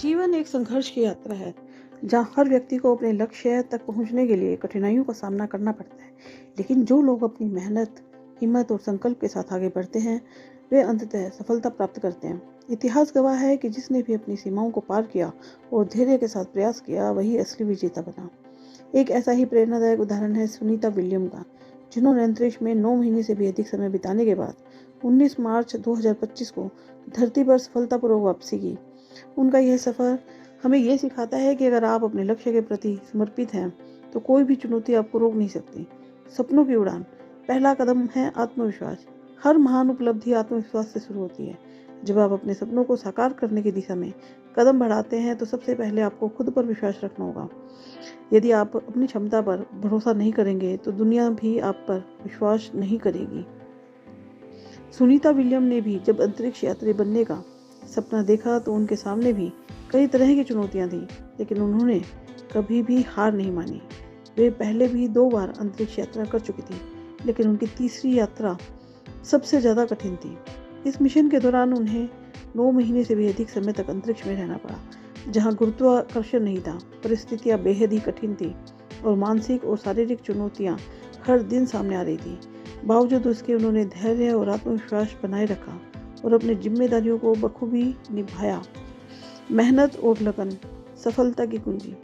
जीवन एक संघर्ष की यात्रा है जहाँ हर व्यक्ति को अपने लक्ष्य तक पहुँचने के लिए कठिनाइयों का सामना करना पड़ता है। लेकिन जो लोग अपनी मेहनत, हिम्मत और संकल्प के साथ आगे बढ़ते हैं, वे अंततः सफलता प्राप्त करते हैं। इतिहास गवाह है कि जिसने भी अपनी सीमाओं को पार किया और धैर्य के साथ प्रयास किया, वही असली विजेता बना। एक ऐसा ही प्रेरणादायक उदाहरण है सुनीता विलियम का, जिन्होंने अंतरिक्ष में 9 महीने से भी अधिक समय बिताने के बाद 19 मार्च 2025 को धरती पर सफलतापूर्वक वापसी की। उनका यह सफ़र हमें यह सिखाता है कि अगर आप अपने लक्ष्य के प्रति समर्पित हैं, तो कोई भी चुनौती आपको रोक नहीं सकती। सपनों की उड़ान, पहला कदम है आत्मविश्वास। हर महान उपलब्धि आत्मविश्वास से शुरू होती है। जब आप अपने सपनों को साकार करने की दिशा में कदम बढ़ाते हैं, तो सबसे पहले आपको खुद पर विश्वास रखना होगा। यदि आप अपनी क्षमता पर भरोसा नहीं करेंगे, तो दुनिया भी आप पर विश्वास नहीं करेगी। सुनीता विलियम ने भी जब अंतरिक्ष यात्री बनने का सपना देखा, तो उनके सामने भी कई तरह की चुनौतियां थी, लेकिन उन्होंने कभी भी हार नहीं मानी। वे पहले भी 2 बार अंतरिक्ष यात्रा कर चुकी थी, लेकिन उनकी तीसरी यात्रा सबसे ज़्यादा कठिन थी। इस मिशन के दौरान उन्हें 9 महीने से भी अधिक समय तक अंतरिक्ष में रहना पड़ा, जहां गुरुत्वाकर्षण नहीं था। परिस्थितियां बेहद ही कठिन थी और मानसिक और शारीरिक चुनौतियां हर दिन सामने आ रही थी। बावजूद उसके उन्होंने धैर्य और आत्मविश्वास बनाए रखा और अपनी जिम्मेदारियों को बखूबी निभाया। मेहनत और लगन, सफलता की कुंजी।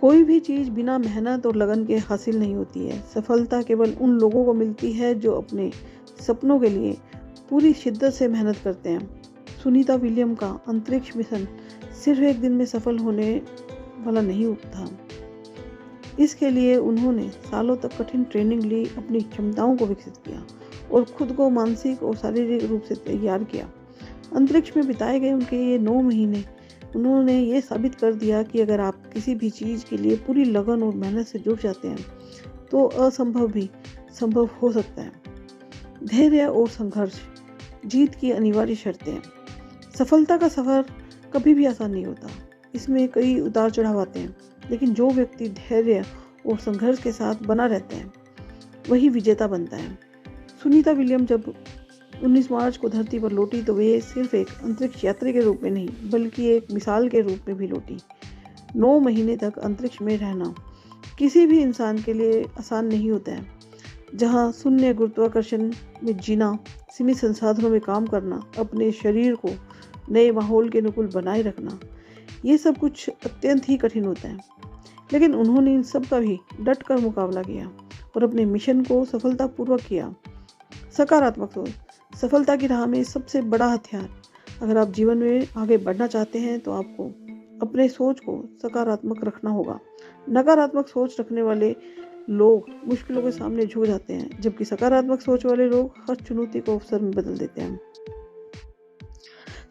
कोई भी चीज़ बिना मेहनत और लगन के हासिल नहीं होती है। सफलता केवल उन लोगों को मिलती है जो अपने सपनों के लिए पूरी शिद्दत से मेहनत करते हैं। सुनीता विलियम का अंतरिक्ष मिशन सिर्फ एक दिन में सफल होने वाला नहीं था। इसके लिए उन्होंने सालों तक कठिन ट्रेनिंग ली, अपनी क्षमताओं को विकसित किया और खुद को मानसिक और शारीरिक रूप से तैयार किया। अंतरिक्ष में बिताए गए उनके ये 9 महीने उन्होंने ये साबित कर दिया कि अगर आप किसी भी चीज़ के लिए पूरी लगन और मेहनत से जुट जाते हैं, तो असंभव भी संभव हो सकता है। धैर्य और संघर्ष, जीत की अनिवार्य शर्तें। सफलता का सफ़र कभी भी आसान नहीं होता। इसमें कई उतार चढ़ाव आते हैं, लेकिन जो व्यक्ति धैर्य और संघर्ष के साथ बना रहता है, वही विजेता बनता है। सुनीता विलियम जब 19 मार्च को धरती पर लौटी, तो वे सिर्फ एक अंतरिक्ष यात्री के रूप में नहीं, बल्कि एक मिसाल के रूप में भी लौटी। 9 महीने तक अंतरिक्ष में रहना किसी भी इंसान के लिए आसान नहीं होता है। जहां शून्य गुरुत्वाकर्षण में जीना, सीमित संसाधनों में काम करना, अपने शरीर को नए माहौल के अनुकूल बनाए रखना, ये सब कुछ अत्यंत ही कठिन होता है। लेकिन उन्होंने इन सब का भी डट कर मुकाबला किया और अपने मिशन को सफलतापूर्वक किया। सकारात्मक सोच, सफलता की राह में सबसे बड़ा हथियार। अगर आप जीवन में आगे बढ़ना चाहते हैं, तो आपको अपने सोच को सकारात्मक रखना होगा। नकारात्मक सोच रखने वाले लोग मुश्किलों के सामने झुक जाते हैं, जबकि सकारात्मक सोच वाले लोग हर चुनौती को अवसर में बदल देते हैं।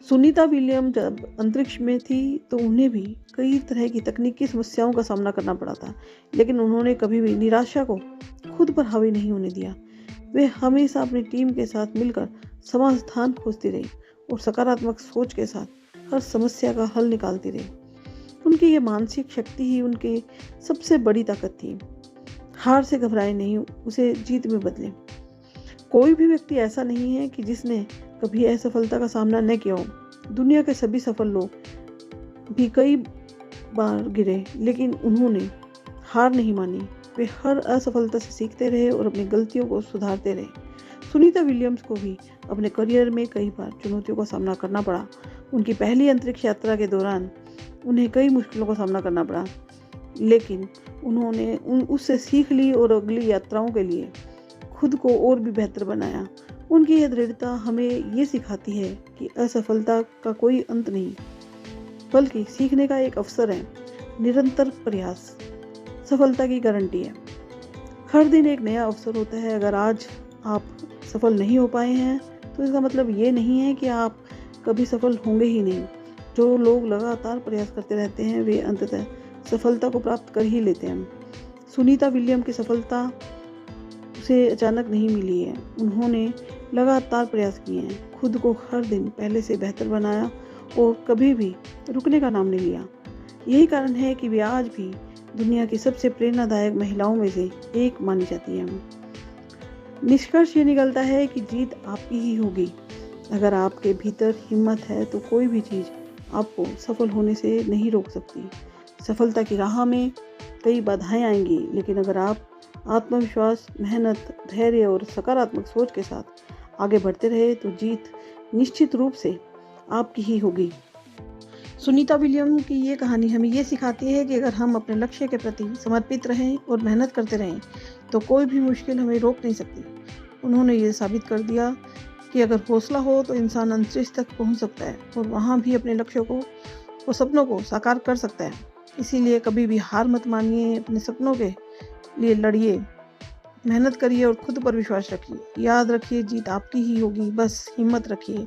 सुनीता विलियम जब अंतरिक्ष में थी, तो उन्हें भी कई तरह की तकनीकी समस्याओं का सामना करना पड़ा था, लेकिन उन्होंने कभी भी निराशा को खुद पर हावी नहीं होने दिया। वे हमेशा अपनी टीम के साथ मिलकर समाधान खोजती रही और सकारात्मक सोच के साथ हर समस्या का हल निकालती रही। उनकी ये मानसिक शक्ति ही उनकी सबसे बड़ी ताकत थी। हार से घबराए नहीं, उसे जीत में बदले। कोई भी व्यक्ति ऐसा नहीं है कि जिसने कभी असफलता का सामना न किया हो। दुनिया के सभी सफल लोग भी कई बार गिरे, लेकिन उन्होंने हार नहीं मानी। वे हर असफलता से सीखते रहे और अपनी गलतियों को सुधारते रहे। सुनीता विलियम्स को भी अपने करियर में कई बार चुनौतियों का सामना करना पड़ा। उनकी पहली अंतरिक्ष यात्रा के दौरान उन्हें कई मुश्किलों का सामना करना पड़ा, लेकिन उन्होंने उससे सीख ली और अगली यात्राओं के लिए खुद को और भी बेहतर बनाया। उनकी यह दृढ़ता हमें ये सिखाती है कि असफलता का कोई अंत नहीं, बल्कि सीखने का एक अवसर है। निरंतर प्रयास सफलता की गारंटी है। हर दिन एक नया अवसर होता है। अगर आज आप सफल नहीं हो पाए हैं, तो इसका मतलब ये नहीं है कि आप कभी सफल होंगे ही नहीं। जो लोग लगातार प्रयास करते रहते हैं, वे अंततः सफलता को प्राप्त कर ही लेते हैं। सुनीता विलियम की सफलता उसे अचानक नहीं मिली है। उन्होंने लगातार प्रयास किए हैं, खुद को हर दिन पहले से बेहतर बनाया और कभी भी रुकने का नाम नहीं लिया। यही कारण है कि वे आज भी दुनिया की सबसे प्रेरणादायक महिलाओं में से एक मानी जाती है। निष्कर्ष ये निकलता है कि जीत आपकी ही होगी। अगर आपके भीतर हिम्मत है, तो कोई भी चीज़ आपको सफल होने से नहीं रोक सकती। सफलता की राह में कई बाधाएं आएंगी, लेकिन अगर आप आत्मविश्वास, मेहनत, धैर्य और सकारात्मक सोच के साथ आगे बढ़ते रहे तो जीत निश्चित रूप से आपकी ही होगी। सुनीता विलियम की ये कहानी हमें ये सिखाती है कि अगर हम अपने लक्ष्य के प्रति समर्पित रहें और मेहनत करते रहें तो कोई भी मुश्किल हमें रोक नहीं सकती। उन्होंने ये साबित कर दिया कि अगर हौसला हो तो इंसान अंतरिक्ष तक पहुंच सकता है और वहां भी अपने लक्ष्यों को और सपनों को साकार कर सकता है। इसीलिए कभी भी हार मत मानिए, अपने सपनों के लिए लड़िए, मेहनत करिए और खुद पर विश्वास रखिए। याद रखिए, जीत आपकी ही होगी, बस हिम्मत रखिए।